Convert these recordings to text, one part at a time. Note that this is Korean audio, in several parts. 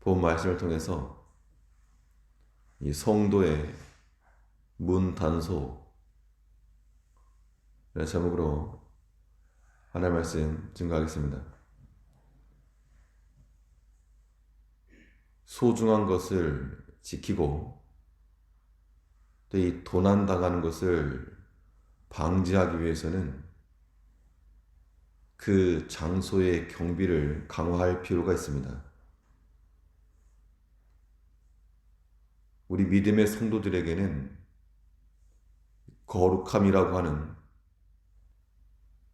본 말씀을 통해서 이 성도의 문 단속이라는 제목으로 하나님의 말씀 증거하겠습니다. 소중한 것을 지키고 또 이 도난당하는 것을 방지하기 위해서는 그 장소의 경비를 강화할 필요가 있습니다. 우리 믿음의 성도들에게는 거룩함이라고 하는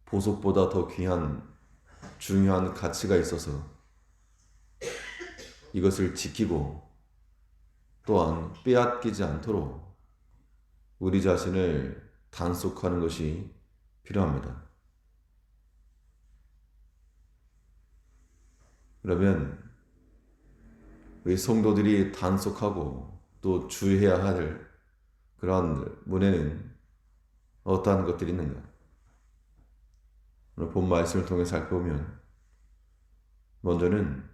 보석보다 더 귀한 중요한 가치가 있어서 이것을 지키고 또한 빼앗기지 않도록 우리 자신을 단속하는 것이 필요합니다. 그러면 우리 성도들이 단속하고 또 주의해야 할 그러한 문에는 어떠한 것들이 있는가? 오늘 본 말씀을 통해 살펴보면 먼저는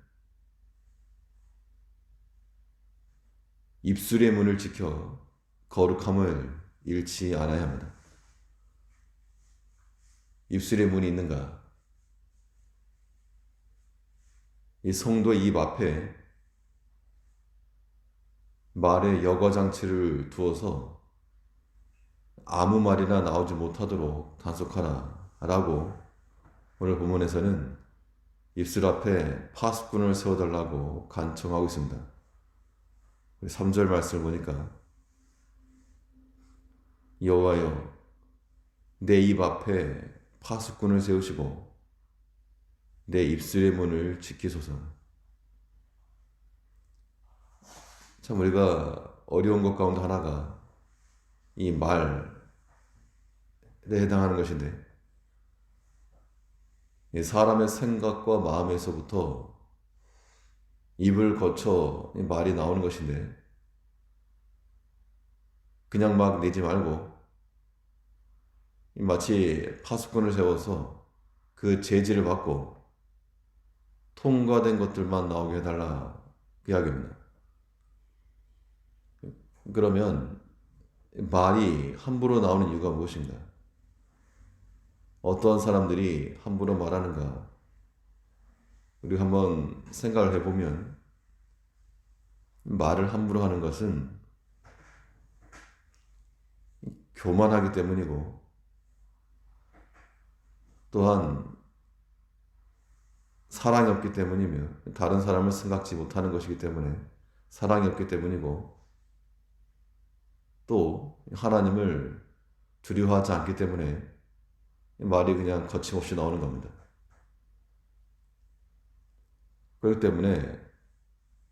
입술의 문을 지켜 거룩함을 잃지 않아야 합니다. 입술의 문이 있는가? 이 성도의 입 앞에 말의 여과장치를 두어서 아무 말이나 나오지 못하도록 단속하라 라고 오늘 본문에서는 입술 앞에 파수꾼을 세워달라고 간청하고 있습니다. 3절 말씀을 보니까 여호와여 내 입 앞에 파수꾼을 세우시고 내 입술의 문을 지키소서. 참 우리가 어려운 것 가운데 하나가 이 말에 해당하는 것인데 이 사람의 생각과 마음에서부터 입을 거쳐 말이 나오는 것인데 그냥 막 내지 말고 마치 파수꾼을 세워서 그 제지를 받고 통과된 것들만 나오게 해달라 그 이야기입니다. 그러면 말이 함부로 나오는 이유가 무엇인가? 어떠한 사람들이 함부로 말하는가? 우리 한번 생각을 해보면 말을 함부로 하는 것은 교만하기 때문이고 또한 사랑이 없기 때문이며 다른 사람을 생각지 못하는 것이기 때문에 사랑이 없기 때문이고 또 하나님을 두려워하지 않기 때문에 말이 그냥 거침없이 나오는 겁니다. 그렇기 때문에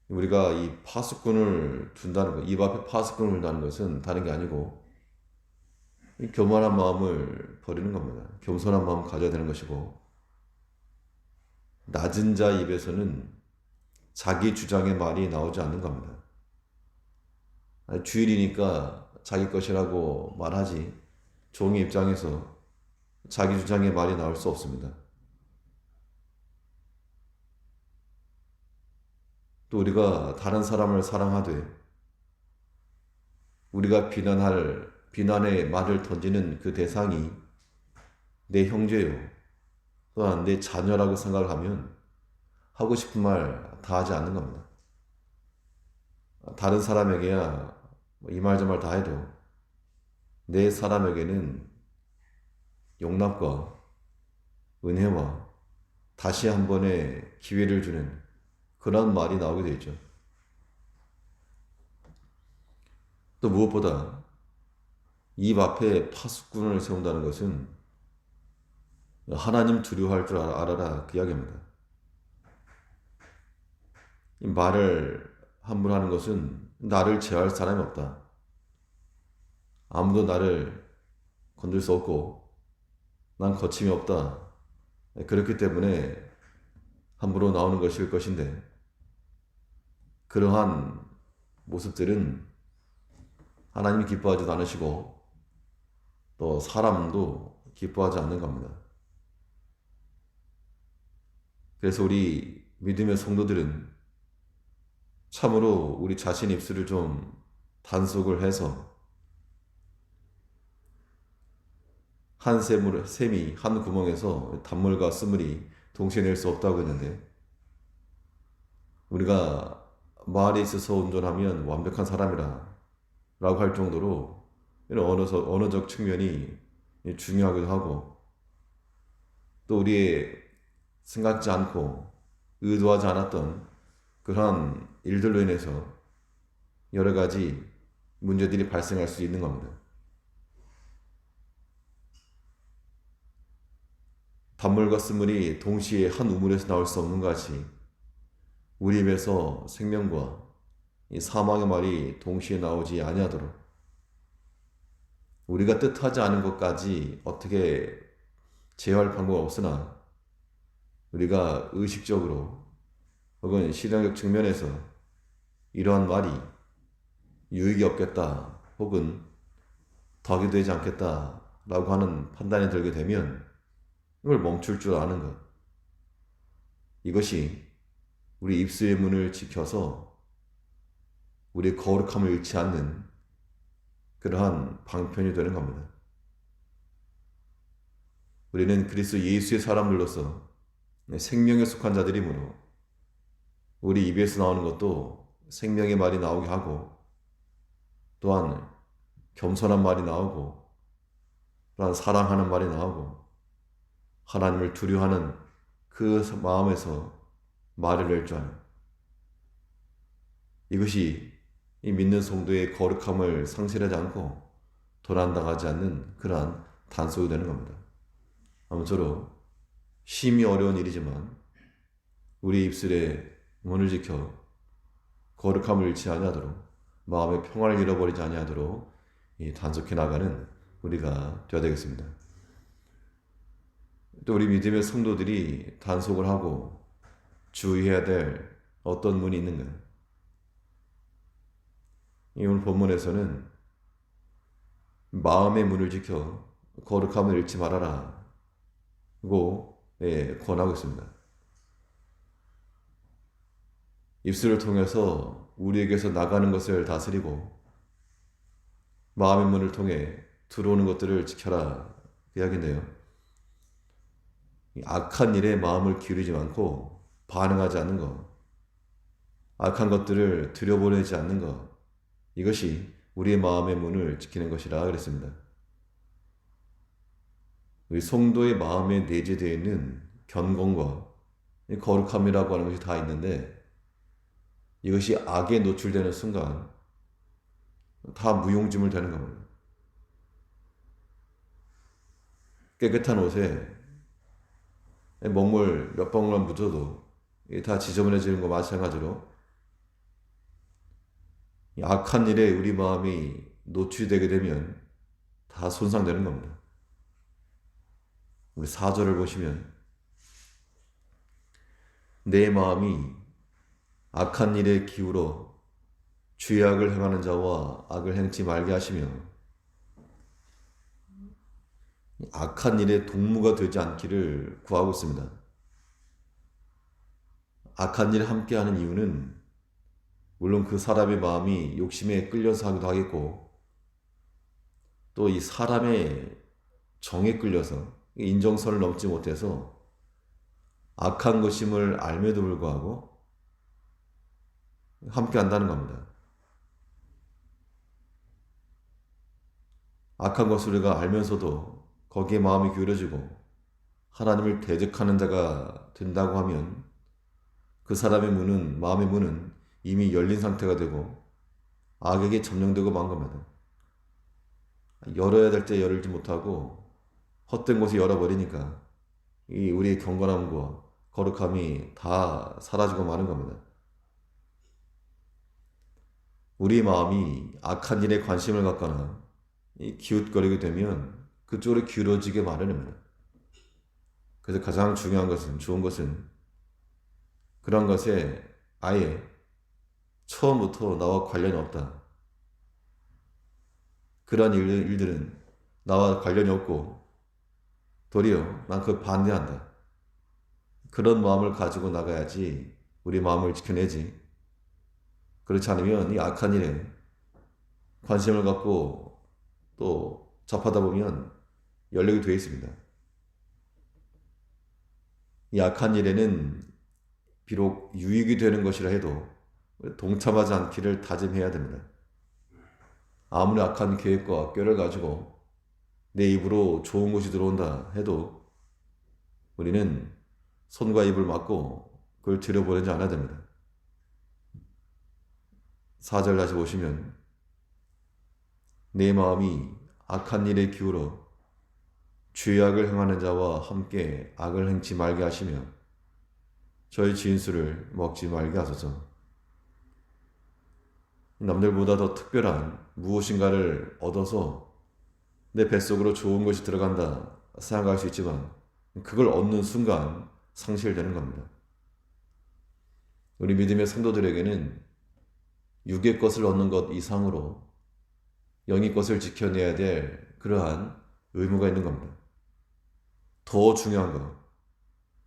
우리가 이 파수꾼을 둔다는 것, 입 앞에 파수꾼을 둔다는 것은 다른 게 아니고 이 교만한 마음을 버리는 겁니다. 겸손한 마음을 가져야 되는 것이고 낮은 자 입에서는 자기 주장의 말이 나오지 않는 겁니다. 주일이니까 자기 것이라고 말하지 종의 입장에서 자기 주장의 말이 나올 수 없습니다. 또 우리가 다른 사람을 사랑하되 우리가 비난의 말을 던지는 그 대상이 내 형제요 또한 내 자녀라고 생각을 하면 하고 싶은 말 다 하지 않는 겁니다. 다른 사람에게야 이 말 저 말 다 해도 내 사람에게는 용납과 은혜와 다시 한 번의 기회를 주는 그런 말이 나오게 되죠. 또 무엇보다 입 앞에 파수꾼을 세운다는 것은 하나님 두려워할 줄 알아라 그 이야기입니다. 이 말을 함부로 하는 것은 나를 제어할 사람이 없다. 아무도 나를 건들 수 없고 난 거침이 없다. 그렇기 때문에 함부로 나오는 것일 것인데 그러한 모습들은 하나님이 기뻐하지도 않으시고 또 사람도 기뻐하지 않는 겁니다. 그래서 우리 믿음의 성도들은 참으로 우리 자신 입술을 좀 단속을 해서 한 샘이 한 구멍에서 단물과 쓴물이 동시에 낼 수 없다고 했는데 우리가 말에 있어서 온전하면 완벽한 사람이라 라고 할 정도로 이런 언어적 측면이 중요하기도 하고 또 우리의 생각지 않고 의도하지 않았던 그러한 일들로 인해서 여러 가지 문제들이 발생할 수 있는 겁니다. 단물과 쓴물이 동시에 한 우물에서 나올 수 없는 것 같이 우리 입에서 생명과 이 사망의 말이 동시에 나오지 아니하도록 우리가 뜻하지 않은 것까지 어떻게 제어할 방법 없으나 우리가 의식적으로 혹은 실행적 측면에서 이러한 말이 유익이 없겠다 혹은 덕이 되지 않겠다 라고 하는 판단이 들게 되면 이걸 멈출 줄 아는 것. 이것이 우리 입술의 문을 지켜서 우리의 거룩함을 잃지 않는 그러한 방편이 되는 겁니다. 우리는 그리스도 예수의 사람들로서 생명에 속한 자들이므로 우리 입에서 나오는 것도 생명의 말이 나오게 하고 또한 겸손한 말이 나오고 또한 사랑하는 말이 나오고 하나님을 두려워하는 그 마음에서 말을 낼 줄 아는 이것이 이 믿는 성도의 거룩함을 상실하지 않고 도난당하지 않는 그러한 단속이 되는 겁니다. 아무쪼록 심히 어려운 일이지만 우리 입술에 문을 지켜 거룩함을 잃지 아니하도록 마음의 평화를 잃어버리지 아니하도록 단속해 나가는 우리가 되어야 되겠습니다. 또 우리 믿음의 성도들이 단속을 하고 주의해야 될 어떤 문이 있는가? 이 오늘 본문에서는 마음의 문을 지켜 거룩함을 잃지 말아라 고 권하고 있습니다. 입술을 통해서 우리에게서 나가는 것을 다스리고 마음의 문을 통해 들어오는 것들을 지켜라 이야기인데요. 악한 일에 마음을 기울이지 않고 반응하지 않는 것, 악한 것들을 들여보내지 않는 것, 이것이 우리의 마음의 문을 지키는 것이라 그랬습니다. 우리 성도의 마음에 내재되어 있는 견공과 거룩함이라고 하는 것이 다 있는데 이것이 악에 노출되는 순간 다 무용지물 되는 겁니다. 깨끗한 옷에 먹물 몇 방울만 묻어도 다 지저분해지는 것 마찬가지로 악한 일에 우리 마음이 노출되게 되면 다 손상되는 겁니다. 우리 4절을 보시면 내 마음이 악한 일에 기울어 죄악을 행하는 자와 악을 행치 말게 하시며 악한 일에 동무가 되지 않기를 구하고 있습니다. 악한 일에 함께하는 이유는 물론 그 사람의 마음이 욕심에 끌려서 하기도 하겠고 또 이 사람의 정에 끌려서 인정선을 넘지 못해서 악한 것임을 알매도 불구하고 함께 한다는 겁니다. 악한 것을 우리가 알면서도 거기에 마음이 기울어지고 하나님을 대적하는 자가 된다고 하면 그 사람의 문은, 마음의 문은 이미 열린 상태가 되고 악에게 점령되고 만 겁니다. 열어야 될 때 열지 못하고 헛된 곳에 열어버리니까 이 우리의 경건함과 거룩함이 다 사라지고 마는 겁니다. 우리 마음이 악한 일에 관심을 갖거나 기웃거리게 되면 그쪽으로 기울어지게 마련입니다. 그래서 가장 중요한 것은, 좋은 것은 그런 것에 아예 처음부터 나와 관련이 없다. 그런 일들은 나와 관련이 없고 도리어 난 그걸 반대한다. 그런 마음을 가지고 나가야지 우리 마음을 지켜내지. 그렇지 않으면 이 악한 일에 관심을 갖고 또 접하다 보면 연력이 되어 있습니다. 이 악한 일에는 비록 유익이 되는 것이라 해도 동참하지 않기를 다짐해야 됩니다. 아무리 악한 계획과 꾀를 가지고 내 입으로 좋은 것이 들어온다 해도 우리는 손과 입을 막고 그걸 들여보내지 않아야 됩니다. 4절 다시 보시면 내 마음이 악한 일에 기울어 죄악을 행하는 자와 함께 악을 행치 말게 하시며 저희 진술을 먹지 말게 하소서. 남들보다 더 특별한 무엇인가를 얻어서 내 뱃속으로 좋은 것이 들어간다 생각할 수 있지만 그걸 얻는 순간 상실되는 겁니다. 우리 믿음의 성도들에게는 육의 것을 얻는 것 이상으로 영의 것을 지켜내야 될 그러한 의무가 있는 겁니다. 더 중요한 것,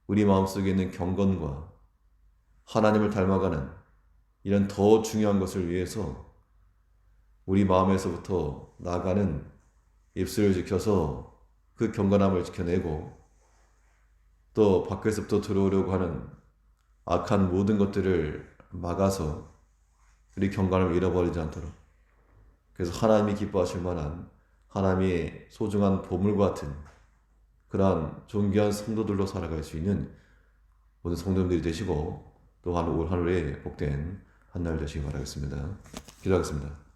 우리 마음속에 있는 경건과 하나님을 닮아가는 이런 더 중요한 것을 위해서 우리 마음에서부터 나아가는 입술을 지켜서 그 경건함을 지켜내고 또 밖에서부터 들어오려고 하는 악한 모든 것들을 막아서 우리 경건함을 잃어버리지 않도록, 그래서 하나님이 기뻐하실 만한 하나님의 소중한 보물과 같은 그러한 존귀한 성도들로 살아갈 수 있는 모든 성도님들이 되시고 또한 올 한 해에 복된 한 날 되시기 바라겠습니다. 기도하겠습니다.